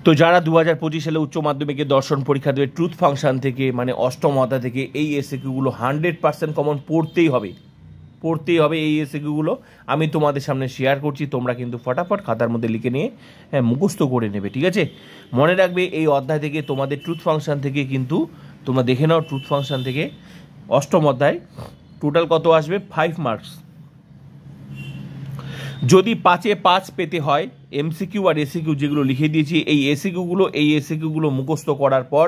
তো যারা 2025 সালে উচ্চ মাধ্যমিকে দর্শন পরীক্ষা দেবে ট্রুথ ফাংশন থেকে মানে অষ্টম অধ্যায় থেকে এই এসএকিউগুলো 100% কমন পড়তেই হবে এই এসএকিউগুলো আমি তোমাদের সামনে শেয়ার করছি। তোমরা কিন্তু ফটাফট খাতার মধ্যে লিখে নিয়ে মুখস্থ করে নেবে, ঠিক আছে? মনে রাখবে এই অধ্যায় থেকে তোমাদের ট্রুথ ফাংশন থেকে কিন্তু তোমরা দেখে নাও, ট্রুথ ফাংশন থেকে অষ্টম অধ্যায় টোটাল কত আসবে? 5 মার্কস। যদি 5-এ 5 পেতে হয় এমসিকিউ আর এসিকিউ যেগুলো লিখে দিয়েছি এই এসিকিউগুলো মুখস্থ করার পর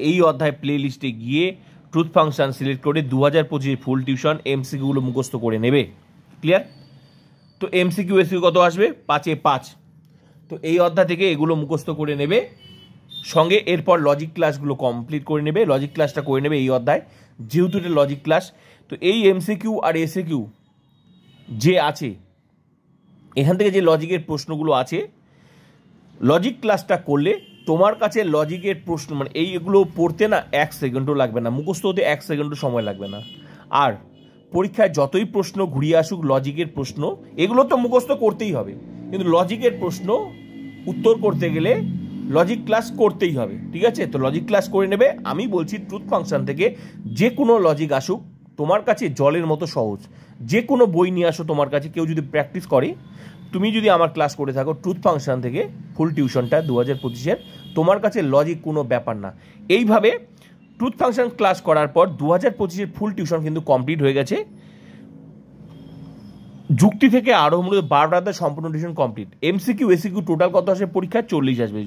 এই অধ্যায় প্লে লিস্টে গিয়ে ট্রুথ ফাংশন সিলেক্ট করে 2025 ফুল টিউশন এমসিকিউগুলো মুখস্থ করে নেবে। ক্লিয়ার? তো এমসিকিউ এসিকিউ কত আসবে? 5-এ 5। তো এই অধ্যায় থেকে এগুলো মুখস্থ করে নেবে, সঙ্গে এরপর লজিক ক্লাসগুলো কমপ্লিট করে নেবে। লজিক ক্লাসটা করে নেবে এই অধ্যায়, যেহেতু এটা লজিক ক্লাস। তো এই এমসিকিউ আর এসিকিউ যে আছে এখান থেকে যে লজিকের প্রশ্নগুলো আছে, লজিক ক্লাসটা করলে তোমার কাছে লজিকের প্রশ্ন মানে এইগুলো পড়তে না 1 সেকেন্ডও লাগবে না, মুখস্থ হতে 1 সেকেন্ডও সময় লাগবে না। আর পরীক্ষায় যতই প্রশ্ন ঘুরিয়ে আসুক লজিকের প্রশ্ন এগুলো তো মুখস্থ করতেই হবে, কিন্তু লজিকের প্রশ্ন উত্তর করতে গেলে লজিক ক্লাস করতেই হবে, ঠিক আছে? তো লজিক ক্লাস করে নেবে। আমি বলছি ট্রুথ ফাংশন থেকে যে কোনো লজিক আসুক তোমার কাছে জলের মতো সহজ। যে কোনো বই নিয়ে আসো তোমার কাছে, কেউ যদি প্র্যাকটিস করে, তুমি যদি আমার ক্লাস করে থাকো ট্রুথ ফাংশন থেকে ফুল টিউশনটা 2025-এর, তোমার কাছে লজিক কোনো ব্যাপার না। এইভাবে ট্রুথ ফাংশন ক্লাস করার পর 2025-এর ফুল টিউশন কিন্তু কমপ্লিট হয়ে গেছে। যুক্তি থেকে আরও মূলত 12টা সম্পূর্ণ tuition complete. MCQ SCQ total কত আসবে পরীক্ষায়? 40 আসবে।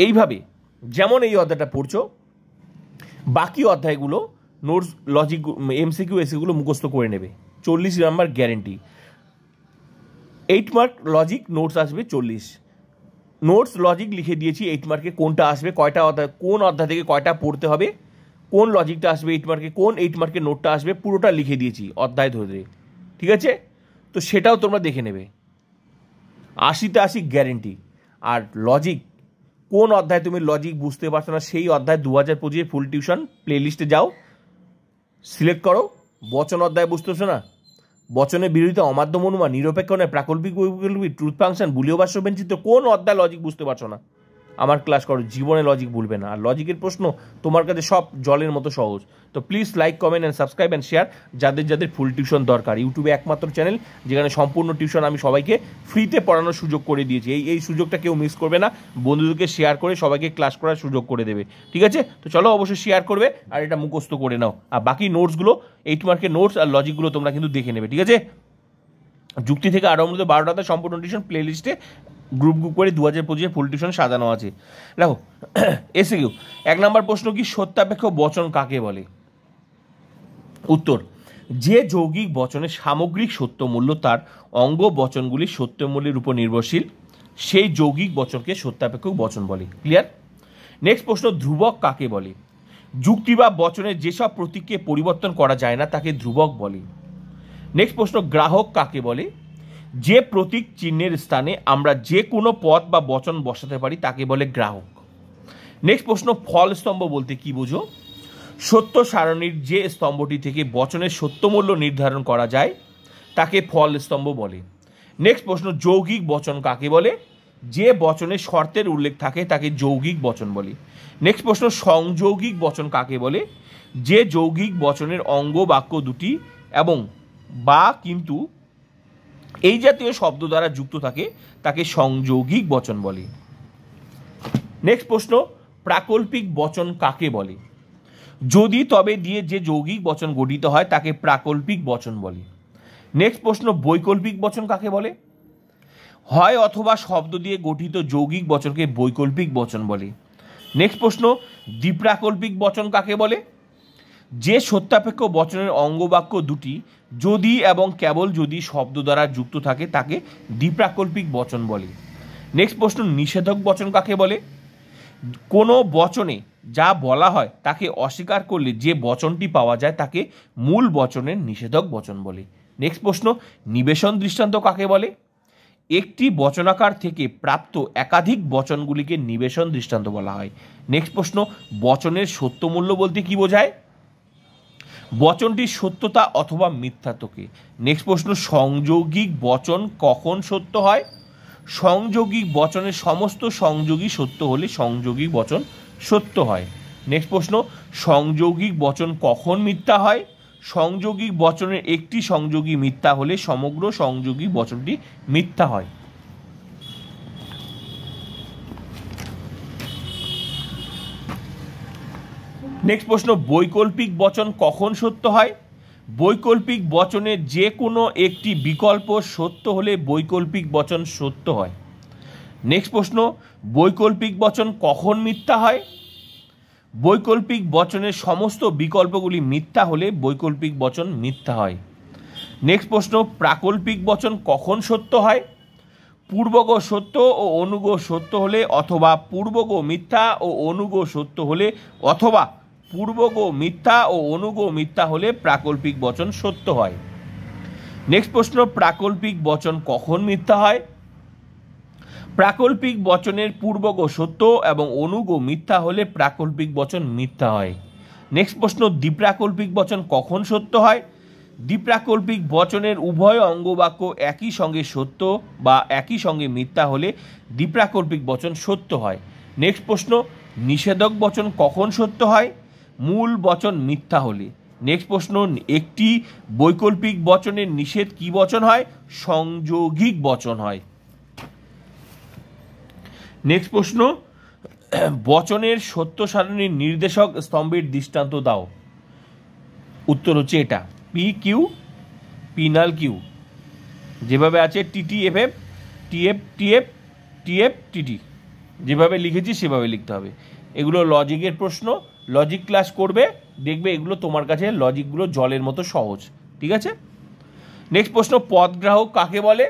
এইভাবে যেমন এই অধ্যায়টা পড়ছো বাকি অধ্যায়গুলো নোটস লজিক এমসিকিউ এসিকিউগুলো মুখস্থ করে নেবে, 40 number guarantee. 8 mark logic notes আসবে 40। নোটস লজিক লিখে দিয়েছি 8 মার্কে কোনটা আসবে, কয়টা অধ্যায়, কোন অধ্যায় থেকে কয়টা পড়তে হবে, কোন লজিকটা আসবে 8 মার্কে, কোন 8 মার্কের নোটটা আসবে, পুরোটা লিখে দিয়েছি অধ্যায় ধরে, ঠিক আছে? তো সেটাও তোমরা দেখে নেবে, 80তে 80 গ্যারেন্টি। আর লজিক কোন অধ্যায় তুমি লজিক বুঝতে পারছো না সেই অধ্যায় 2025 ফুল টিউশন প্লে লিস্টে যাও, সিলেক্ট করো। বচন অধ্যায় বুঝতেছো না, বচনের বিরোধিতা, অমাধ্য অনুমান, নিরপেক্ষ নয়, প্রাকল্পিক বৈকল্পিক, ট্রুথ ফাংশন, বুলীয় বাক্য ব্যঞ্চিত, কোন অধ্যায় লজিক বুঝতে পারছো না আমার ক্লাস করো, জীবনে লজিক ভুলবে না। আর লজিকের প্রশ্ন তোমার কাছে সব জলের মতো সহজ। তো please like, comment and subscribe and share. যাদের ফুল টিউশন দরকার, ইউটিউবে একমাত্র চ্যানেল যেখানে সম্পূর্ণ টিউশন আমি সবাইকে ফ্রিতে পড়ানোর সুযোগ করে দিয়েছি। এই সুযোগটা কেউ মিস করবে না, বন্ধুদেরকে শেয়ার করে সবাইকে ক্লাস করার সুযোগ করে দেবে, ঠিক আছে? তো চলো অবশ্যই শেয়ার করবে আর এটা মুখস্থ করে নাও। আর বাকি নোটসগুলো 8 মার্কের নোটস আর লজিকগুলো তোমরা কিন্তু দেখে নেবে, ঠিক আছে? যুক্তি থেকে আরও মূলত 12টাতে সম্পূর্ণ টিউশন প্লে লিস্টে গ্রুপ করে 2025 ফুল টিউশন সাজানো আছে। দেখো এসিকিউ 1 নম্বর প্রশ্ন, কি সত্যাপেক্ষ বচন কাকে বলে? উত্তর, যে যৌগিক বচনের সামগ্রিক সত্যমূল্য তার অঙ্গ বচনগুলির সত্যমূল্যের উপর নির্ভরশীল সেই যৌগিক বচনকে সত্যাপেক্ষ বচন বলে। ক্লিয়ার? নেক্সট প্রশ্ন, ধ্রুবক কাকে বলে? যুক্তি বা বচনের যেসব প্রতীককে পরিবর্তন করা যায় না তাকে ধ্রুবক বলে। নেক্সট প্রশ্ন, গ্রাহক কাকে বলে? যে প্রতীক চিহ্নের স্থানে আমরা যে কোনো পদ বা বচন বসাতে পারি তাকে বলে গ্রাহক। নেক্সট প্রশ্ন, ফল স্তম্ভ বলতে কি বোঝো? সত্য সারণীর যে স্তম্ভটি থেকে বচনের সত্যমূল্য নির্ধারণ করা যায় তাকে ফল স্তম্ভ বলে। নেক্সট প্রশ্ন, যৌগিক বচন কাকে বলে? যে বচনে শর্তের উল্লেখ থাকে তাকে যৌগিক বচন বলে। নেক্সট প্রশ্ন, সংযৌগিক বচন কাকে বলে? যে যৌগিক বচনের অঙ্গ বাক্য দুটি এবং বা কিন্তু এই জাতীয় শব্দ দ্বারা যুক্ত থাকে তাকে সংযৌগিক বচন বলে। নেক্সট প্রশ্ন, প্রাকল্পিক বচন কাকে বলে? যদি তবে দিয়ে যে যৌগিক বচন গঠিত হয় তাকে প্রাকল্পিক বচন বলে। নেক্সট প্রশ্ন, বৈকল্পিক বচন কাকে বলে? হয় অথবা শব্দ দিয়ে গঠিত যৌগিক বচনকে বৈকল্পিক বচন বলে। নেক্সট প্রশ্ন, দ্বিপ্রাকল্পিক বচন কাকে বলে? যে সত্যাপেক্ষ বচনের অঙ্গবাক্য দুটি যদি এবং কেবল যদি শব্দ দ্বারা যুক্ত থাকে তাকে দ্বিপ্রাকল্পিক বচন বলে। নেক্সট প্রশ্ন, নিষেধক বচন কাকে বলে? কোনো বচনে যা বলা হয় তাকে অস্বীকার করলে যে বচনটি পাওয়া যায় তাকে মূল বচনের নিষেধক বচন বলে। নেক্সট প্রশ্ন, নিবেশন দৃষ্টান্ত কাকে বলে? একটি বচনাকার থেকে প্রাপ্ত একাধিক বচনগুলিকে নিবেশন দৃষ্টান্ত বলা হয়। নেক্সট প্রশ্ন, বচনের সত্যমূল্য বলতে কি বোঝায়? বচনটির সত্যতা অথবা মিথ্যাত্বকে। নেক্সট প্রশ্ন, সংযৌগিক বচন কখন সত্য হয়? সংযোগিক বচনের সমস্ত সংযোগী সত্য হলে সংযোগিক বচন সত্য হয়। নেক্সট প্রশ্ন, সংযোগিক বচন কখন মিথ্যা হয়? সংযোগিক বচনের একটি সংযোগী মিথ্যা হলে সমগ্র সংযোগী বচনটি মিথ্যা হয়। নেক্সট প্রশ্ন, বৈকল্পিক বচন কখন সত্য হয়? বৈকল্পিক বচনের যে কোনো একটি বিকল্প সত্য হলে বৈকল্পিক বচন সত্য হয়। নেক্সট প্রশ্ন, বৈকল্পিক বচন কখন মিথ্যা হয়? বৈকল্পিক বচনের সমস্ত বিকল্পগুলি মিথ্যা হলে বৈকল্পিক বচন মিথ্যা হয়। নেক্সট প্রশ্ন, প্রাকল্পিক বচন কখন সত্য হয়? পূর্বগ সত্য ও অনুগ সত্য হলে, অথবা পূর্বগ মিথ্যা ও অনুগ সত্য হলে, অথবা পূর্বগ মিথ্যা ও অনুগ মিথ্যা হলে প্রাকল্পিক বচন সত্য হয়। নেক্সট প্রশ্ন, প্রাকল্পিক বচন কখন মিথ্যা হয়? প্রাকল্পিক বচনের পূর্বগ সত্য এবং অনুগ মিথ্যা হলে প্রাকল্পিক বচন মিথ্যা হয়। নেক্সট প্রশ্ন, দ্বিপ্রাকল্পিক বচন কখন সত্য হয়? দ্বিপ্রাকল্পিক বচনের উভয় অঙ্গবাক্য একই সঙ্গে সত্য বা একই সঙ্গে মিথ্যা হলে দ্বিপ্রাকল্পিক বচন সত্য হয়। নেক্সট প্রশ্ন, নিষেধক বচন কখন সত্য হয়? মূল বচন মিথ্যা হলে। নেক্সট প্রশ্ন, একটি বৈকল্পিক বচনের নিষেধ কি বচন হয়? সংযোগিক বচন হয়। নেক্সট প্রশ্ন, বচনের সত্য সারণীর নির্দেশক স্তম্ভের দৃষ্টান্ত দাও। উত্তর হচ্ছে এটা, পি কিউ পিনাল কিউ, যেভাবে আছে TT F F T F T F T F TT, যেভাবে লিখেছি সেভাবে লিখতে হবে। এগুলো লজিকের প্রশ্ন, লজিক ক্লাস করবে, দেখবে এগুলো তোমার কাছে লজিকগুলো জলের মতো সহজ। ঠিক আছে। নেক্সট প্রশ্ন, পদগ্রাহক কাকে বলে?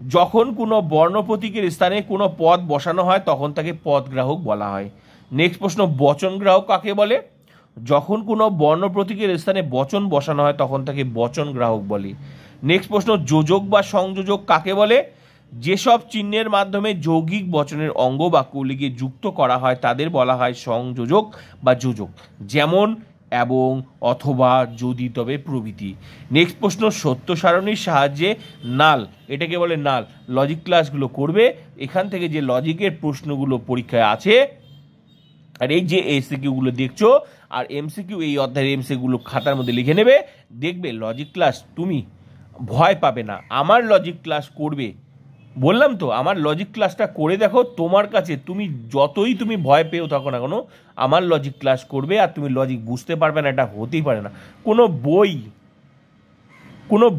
যখন কোনো বর্ণ প্রতীকের স্থানে কোনো পদ বসানো হয় তখন তাকে পদগ্রাহক বলা হয়। নেক্সট প্রশ্ন, বচন গ্রাহক কাকে বলে? যখন কোনো বর্ণ প্রতীকের স্থানে বচন বসানো হয় তখন তাকে বচন গ্রাহক বলে। নেক্সট প্রশ্ন, যোজক বা সংযোজক কাকে বলে? যেসব চিহ্নের মাধ্যমে যৌগিক বচনের অঙ্গ বাক্যগুলিকে যুক্ত করা হয় তাদের বলা হয় সংযোজক বা যোজক, যেমন এবং, অথবা, যদি, তবে প্রভৃতি। নেক্সট প্রশ্ন, সত্য সারণীর সাহায্যে নাল, এটাকে বলে নাল। লজিক ক্লাসগুলো করবে, এখান থেকে যে লজিকের প্রশ্নগুলো পরীক্ষায় আছে, আর এই যে এমসিকিউগুলো দেখছো আর এমসিকিউ, এই অধ্যায়ের এমসিকিউগুলো খাতার মধ্যে লিখে নেবে, দেখবে লজিক ক্লাস তুমি ভয় পাবে না। আমার লজিক ক্লাস করবে, বললাম তো, আমার লজিক ক্লাসটা করে দেখো, তোমার কাছে তুমি যতই তুমি ভয় পেও থাকো না কেন, আমার লজিক ক্লাস করবে আর তুমি লজিক বুঝতে পারবে না, এটা হতেই পারে না। কোনো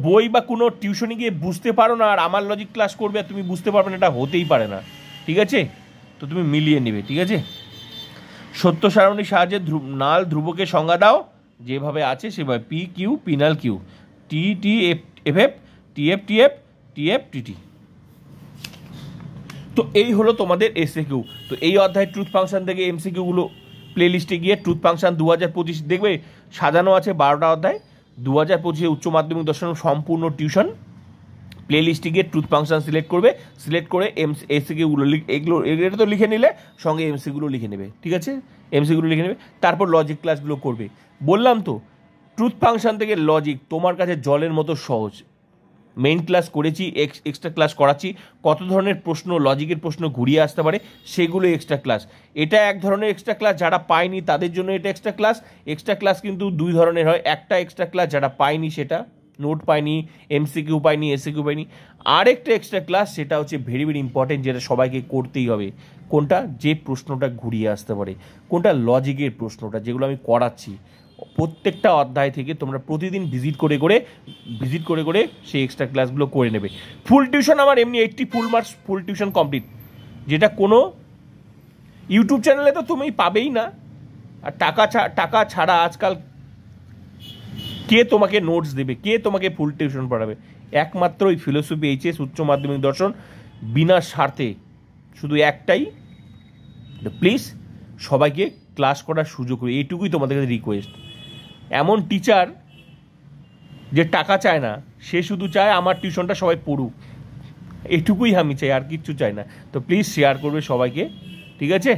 বই বা কোনো টিউশনে গিয়ে বুঝতে পারো না আর আমার লজিক ক্লাস করবে আর তুমি বুঝতে পারবে না, এটা হতেই পারে না। ঠিক আছে, তো তুমি মিলিয়ে নেবে। ঠিক আছে। সত্য সারণীর সাহায্যে নাল ধ্রুবকের সংজ্ঞা দাও, যেভাবে আছে সেভাবে, পি কিউ পিনাল Q, T T F F F T F T F T F T T. তো এই হলো তোমাদের এসএকিউ। তো এই অধ্যায় ট্রুথ ফাংশন থেকে এমসিকিউগুলো প্লে লিস্টে গিয়ে ট্রুথ ফাংশন 2025 দেখবে সাজানো আছে 12টা অধ্যায়। 2025 উচ্চ মাধ্যমিক দর্শন সম্পূর্ণ টিউশন প্লে লিস্টে গিয়ে ট্রুথ ফাংশন সিলেক্ট করবে, সিলেক্ট করে এসিকিউগুলো এগুলো এটা তো লিখে নিলে সঙ্গে এমসিগুলো লিখে নেবে। ঠিক আছে, এমসিগুলো লিখে নেবে, তারপর লজিক ক্লাসগুলো করবে। বললাম তো, ট্রুথ ফাংশন থেকে লজিক তোমার কাছে জলের মতো সহজ। মেইন ক্লাস করেছি, এক্সট্রা ক্লাস করাচ্ছি, কত ধরনের প্রশ্ন, লজিকের প্রশ্ন ঘুরিয়ে আসতে পারে সেগুলো এক্সট্রা ক্লাস। এটা এক ধরনের এক্সট্রা ক্লাস, যারা পায়নি তাদের জন্য এটা এক্সট্রা ক্লাস। এক্সট্রা ক্লাস কিন্তু দুই ধরনের হয়, একটা এক্সট্রা ক্লাস যারা পায়নি, সেটা নোট পায়নি, এমসিকিউ পায়নি, এসিকিউ পায়নি। আরেকটা এক্সট্রা ক্লাস, সেটা হচ্ছে ভেরি ভেরি ইম্পর্টেন্ট, যেটা সবাইকে করতেই হবে। কোনটা? যে প্রশ্নটা ঘুরিয়ে আসতে পারে, কোনটা? লজিকের প্রশ্নটা, যেগুলো আমি করাচ্ছি। প্রত্যেকটা অধ্যায় থেকে তোমরা প্রতিদিন ভিজিট করে করে সেই এক্সট্রা ক্লাসগুলো করে নেবে। ফুল টিউশন আমার এমনি 80 full marks full tuition complete, যেটা কোনো ইউটিউব চ্যানেলে তো তুমি পাবেই না। আর টাকা ছাড়া আজকাল কে তোমাকে নোটস দেবে, কে তোমাকে ফুল টিউশন পড়াবে? একমাত্র ওই ফিলোসফি, এইচএস, উচ্চ মাধ্যমিক দর্শন, বিনা স্বার্থে। শুধু একটাই, প্লিজ সবাইকে ক্লাস করার সুযোগ করে, এইটুকুই তোমাদের কাছে রিকোয়েস্ট। এমন টিচার যে টাকা চায় না, সে শুধু চায় আমার টিউশনটা সবাই পড়ুক, এটুকুই আমি চাই, আর কিচ্ছু চাই না। তো প্লিজ শেয়ার করবে সবাইকে, ঠিক আছে?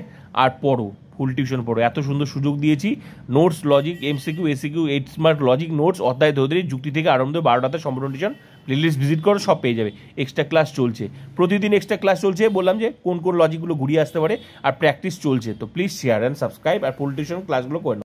আর পড়ো, ফুল টিউশন পড়ো, এত সুন্দর সুযোগ দিয়েছি। Notes, logic, MCQ, SCQ, 8 mark logic notes, অধ্যায় ধরে যুক্তি থেকে আরম্ভ 12টাতে সম্পূর্ণ টিউশন প্লেলিস্ট ভিজিট করো, সব পেয়ে যাবে। এক্সট্রা ক্লাস চলছে, প্রতিদিন এক্সট্রা ক্লাস চলছে, বললাম যে কোন কোন লজিকগুলো ঘুরিয়ে আসতে পারে, আর প্র্যাকটিস চলছে। তো প্লিজ শেয়ার অ্যান্ড সাবস্ক্রাইব, আর পলিটিশিয়ান ক্লাসগুলো করে নাও।